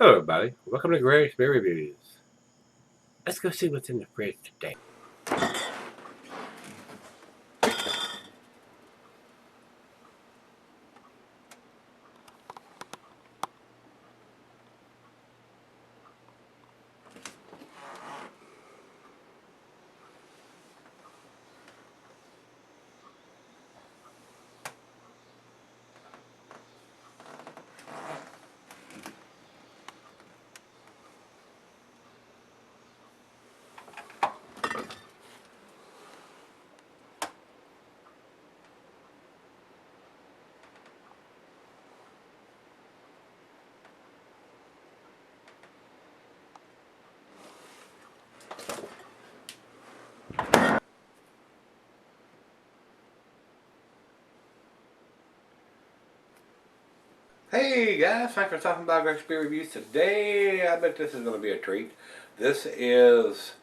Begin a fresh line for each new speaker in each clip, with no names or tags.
Hello everybody, welcome to Gregsbeerreviews. Let's go see what's in the fridge today.
Hey guys, thanks for stopping by Gregsbeerreviews today. I bet this is going to be a treat. This is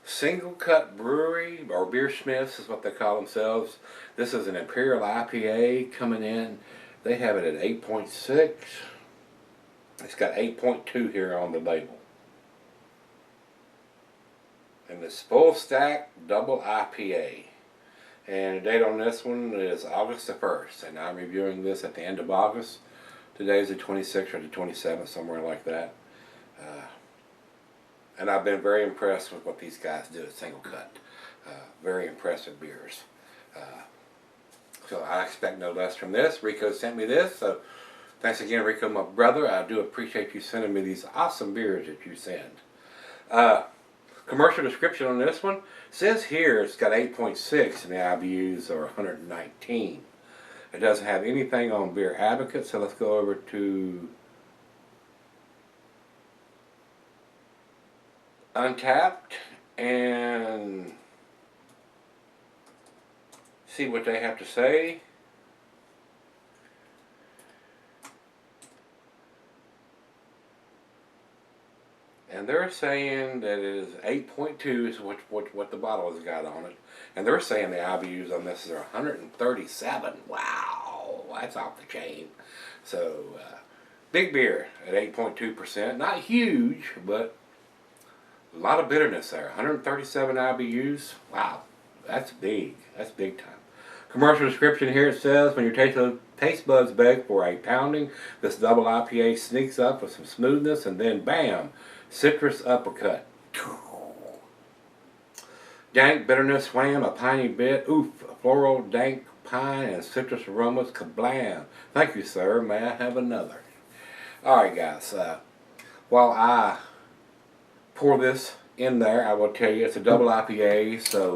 Singlecut Brewery, or Beersmiths is what they call themselves. This is an Imperial IPA coming in. They have it at 8.6. It's got 8.2 here on the label. And this full stack double IPA. And the date on this one is August the 1st. And I'm reviewing this at the end of August. Today's the 26th or the 27th, somewhere like that. And I've been very impressed with what these guys do at Singlecut. Very impressive beers. So I expect no less from this. Rico sent me this, so thanks again, Rico, my brother. I do appreciate you sending me these awesome beers that you send. Commercial description on this one says here it's got 8.6 and the IBUs are 119. It doesn't have anything on Beer Advocate, so let's go over to Untapped and see what they have to say. And they're saying that it is 8.2 is what the bottle has got on it. And they're saying the IBUs on this are 137. Wow, that's off the chain. So, big beer at 8.2%. Not huge, but a lot of bitterness there. 137 IBUs. Wow, that's big. That's big time. Commercial description here, it says, when your taste buds beg for a pounding, this double IPA sneaks up with some smoothness and then bam, citrus uppercut. Dank bitterness, wham, a piney bit, oof, floral, dank, pine, and citrus aromas, kablam. Thank you, sir. May I have another? Alright, guys. While I pour this in there, I will tell you it's a double IPA, so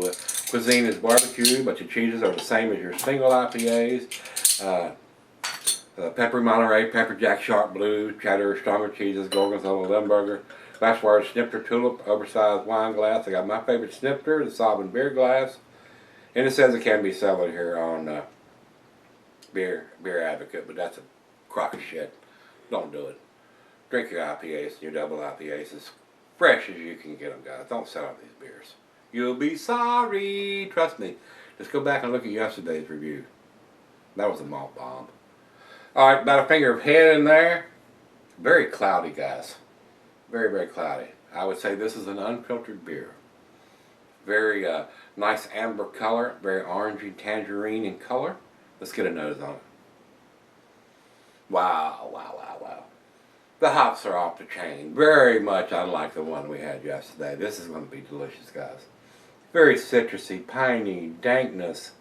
cuisine is barbecue, but your cheeses are the same as your single IPAs. Peppery Monterey, Pepper Jack Sharp Blue, Cheddar, stronger cheeses, Gorgonzola, Limburger, glassware Snifter Tulip, oversized wine glass. I got my favorite Snifter, the Sovereign beer glass, and it says it can be sold here on Beer Advocate, but that's a crock of shit. Don't do it. Drink your IPAs and your double IPAs as fresh as you can get them, guys. Don't sell out these beers. You'll be sorry. Trust me. Just go back and look at yesterday's review. That was a malt bomb. Alright, about a finger of head in there. Very cloudy, guys. Very, very cloudy. I would say this is an unfiltered beer. Very nice amber color. Very orangey tangerine in color. Let's get a nose on it. Wow, wow, wow, wow. The hops are off the chain. Very much unlike the one we had yesterday. This is going to be delicious, guys. Very citrusy, piney, dankness,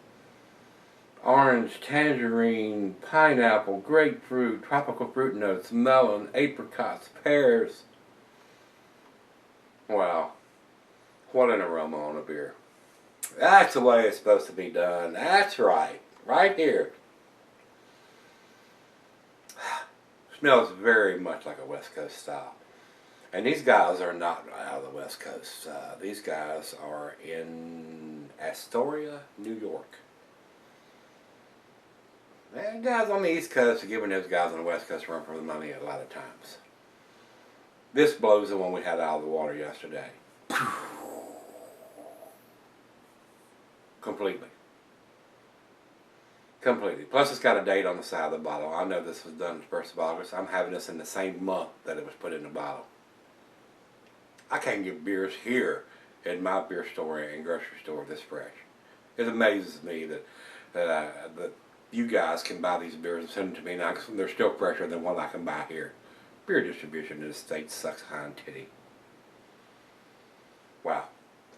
orange, tangerine, pineapple, grapefruit, tropical fruit notes, melon, apricots, pears. Wow. What an aroma on a beer. That's the way it's supposed to be done. That's right. Right here. Smells very much like a West Coast style. And these guys are not out of the West Coast. These guys are in Astoria, New York. And guys on the East Coast are giving those guys on the West Coast run for the money a lot of times. This blows the one we had out of the water yesterday. Completely. Completely. Plus, it's got a date on the side of the bottle. I know this was done the 1st of August. I'm having this in the same month that it was put in the bottle. I can't get beers here in my beer store and grocery store this fresh. It amazes me that you guys can buy these beers and send them to me, and they're still fresher than what I can buy here. Beer distribution in the States sucks hind titty. Wow.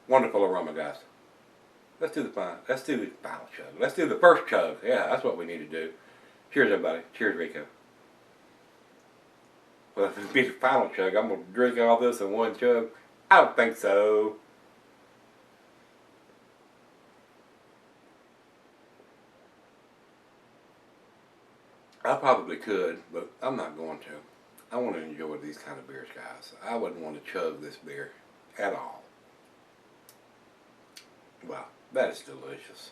Wonderful aroma, guys. Let's do the final chug. Let's do the first chug. Yeah, that's what we need to do. Cheers, everybody. Cheers, Rico. Well, if it be the final chug, I'm going to drink all this in one chug. I don't think so. I probably could, but I'm not going to. I want to enjoy these kind of beers, guys. I wouldn't want to chug this beer at all. Wow, that is delicious.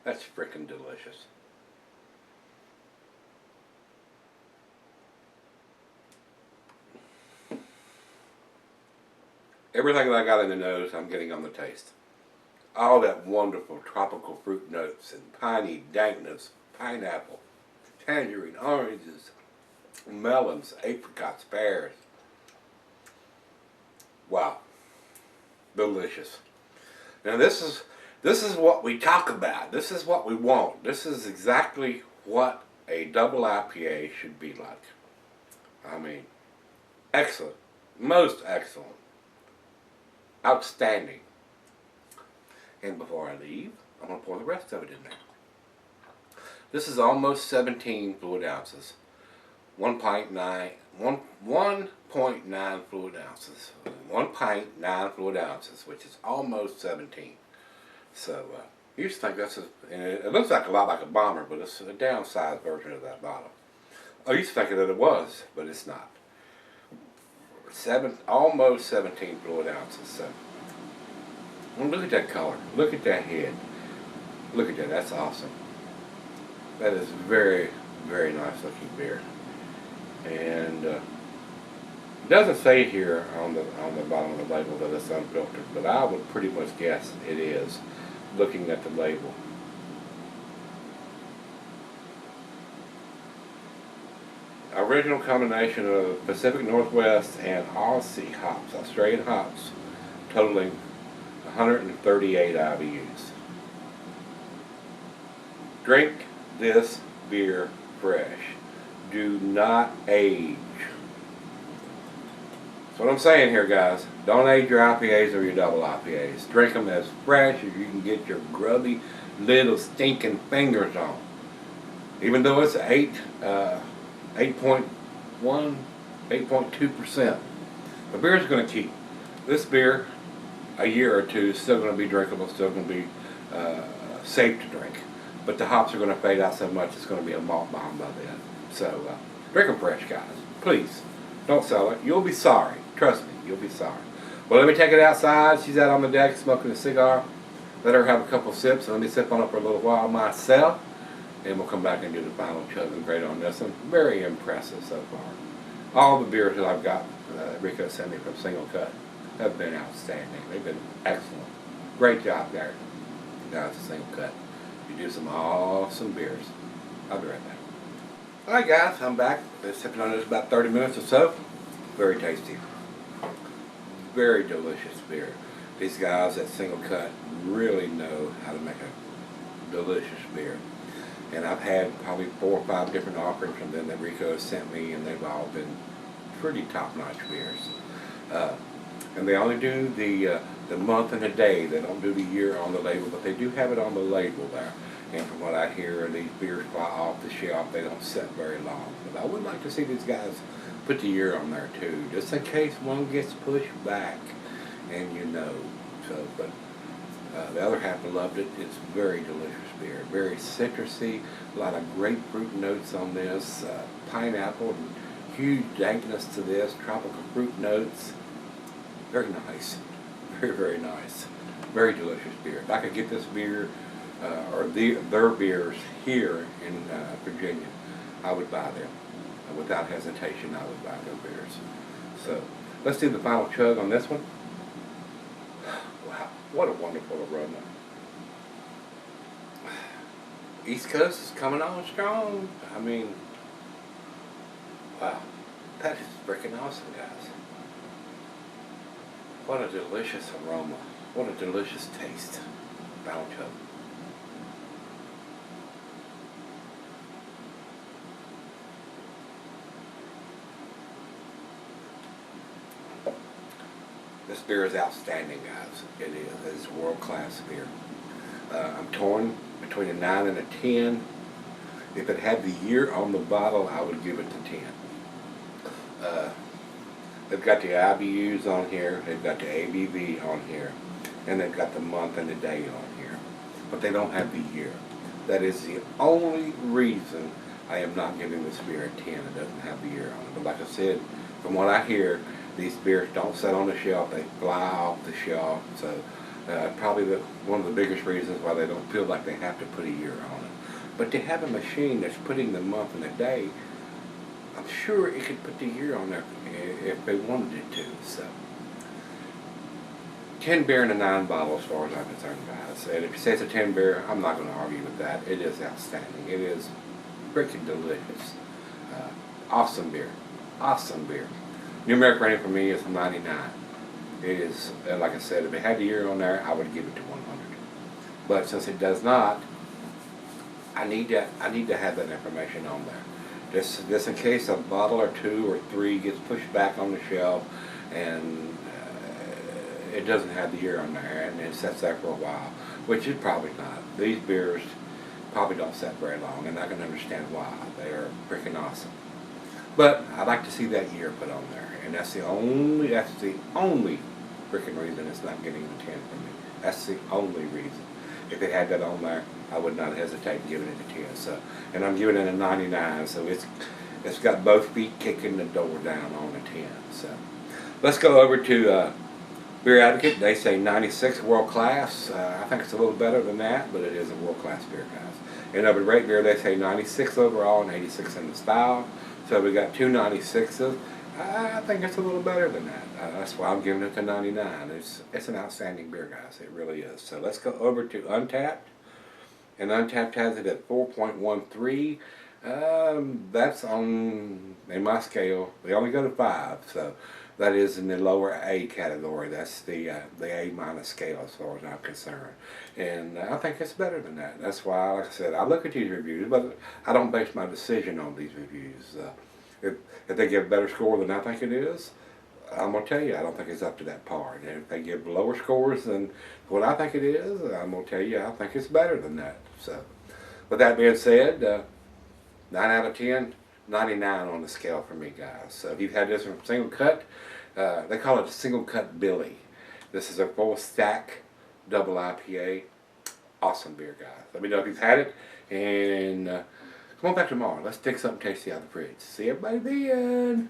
That's freaking delicious. Everything that I got in the nose, I'm getting on the taste. All that wonderful tropical fruit notes and piney dankness, pineapple, tangerine, oranges, melons, apricots, pears. Wow, delicious. Now this is what we talk about. This is what we want. This is exactly what a double IPA should be like. I mean, excellent, most excellent, outstanding. And before I leave, I'm going to pour the rest of it in there. This is almost 17 fluid ounces. 1.9 fluid ounces. 1 pint, 9 fluid ounces, which is almost 17. So, you used to think that's and it looks like a lot like a bomber, but it's a downsized version of that bottle. I used to think that it was, but it's not. Almost 17 fluid ounces. So, well, look at that color. Look at that head. Look at that. That's awesome. That is very, very nice looking beer. And it doesn't say here on the bottom of the label that it's unfiltered, but I would pretty much guess it is, looking at the label. Original combination of Pacific Northwest and Aussie hops, Australian hops, totaling 138 IBUs. Drink this beer fresh. Do not age. That's what I'm saying here, guys. Don't age your IPAs or your double IPAs. Drink them as fresh as you can get your grubby little stinking fingers on. Even though it's 8.1, 8.2%. The beer's going to keep. This beer, a year or two, is still going to be drinkable, still going to be safe to drink. But the hops are going to fade out so much it's going to be a malt bomb by then. So, drink them fresh, guys. Please. Don't sell it. You'll be sorry. Trust me, you'll be sorry. Well, let me take it outside. She's out on the deck smoking a cigar. Let her have a couple sips and let me sip on it for a little while myself. And we'll come back and do the final chug and grade on this one. Very impressive so far. All the beers that I've got, Rico sent me from Singlecut, have been outstanding. They've been excellent. Great job there. Now it's a Singlecut. You do some awesome beers. I'll be right back. Alright guys, I'm back. Been sipping on this about 30 minutes or so. Very tasty. Very delicious beer. These guys at Singlecut really know how to make a delicious beer. And I've had probably 4 or 5 different offerings from them that Rico has sent me, and they've all been pretty top-notch beers. And they only do the month and the day. They don't do the year on the label, but they do have it on the label there. And from what I hear, these beers fly off the shelf. They don't sit very long. But I would like to see these guys put the year on there too, just in case one gets pushed back, and you know. So, but the other half loved it. It's very delicious beer, very citrusy, a lot of grapefruit notes on this, pineapple, and huge dankness to this, tropical fruit notes. Very nice, very, very nice, very delicious beer. If I could get this beer or their beers here in Virginia, I would buy them. Without hesitation, I would buy their beers. So let's do the final chug on this one. Wow, what a wonderful aroma. East Coast is coming on strong. I mean, wow, that is freaking awesome, guys. What a delicious aroma. What a delicious taste. Bounce up. This beer is outstanding, guys. It is. It's world-class beer. I'm torn between a 9 and a 10. If it had the year on the bottle, I would give it the 10. They've got the IBUs on here, they've got the ABV on here, and they've got the month and the day on here. But they don't have the year. That is the only reason I am not giving this beer a 10. It doesn't have the year on it. But like I said, from what I hear, these beers don't sit on the shelf, they fly off the shelf. So probably one of the biggest reasons why they don't feel like they have to put a year on it. But to have a machine that's putting the month and the day, I'm sure it could put the year on there if they wanted it to. So 10 beer and a 9 bottle as far as I'm concerned, guys. And if you say it's a 10 beer, I'm not going to argue with that. It is outstanding. It is freaking delicious. Awesome beer. Awesome beer. Numeric rating for me is 99. It is, like I said, if it had the year on there, I would give it to 100. But since it does not, I need to have that information on there. Just in case a bottle or 2 or 3 gets pushed back on the shelf and it doesn't have the year on there and it sits there for a while, which it probably not. These beers probably don't sit very long, and I can understand why. They are freaking awesome. But I'd like to see that year put on there, and that's the only freaking reason it's not getting the 10 from me. That's the only reason. If it had that on there, I would not hesitate giving it a 10. So, and I'm giving it a 99. So it's got both feet kicking the door down on a 10. So let's go over to Beer Advocate. They say 96 world class. I think it's a little better than that, but it is a world class beer, guys. And over Great Beer, they say 96 overall and 86 in the style. So we got 2 96s. I think it's a little better than that. That's why I'm giving it a 99. It's an outstanding beer, guys. It really is. So let's go over to Untapped. And Untapped has it at 4.13. That's on, in my scale, they only go to 5. So that is in the lower A category. That's the A minus scale as far as I'm concerned. And I think it's better than that. That's why, like I said, I look at these reviews, but I don't base my decision on these reviews. If they give a better score than I think it is, I'm going to tell you, I don't think it's up to that par. And if they give lower scores than what I think it is, I'm going to tell you, I think it's better than that. So, with that being said, 9 out of 10, 99 on the scale for me, guys. So if you've had this from Singlecut, they call it Singlecut Billy. This is a full stack double IPA. Awesome beer, guys. Let me know if you've had it, and come on back tomorrow. Let's take something tasty out of the fridge. See everybody then.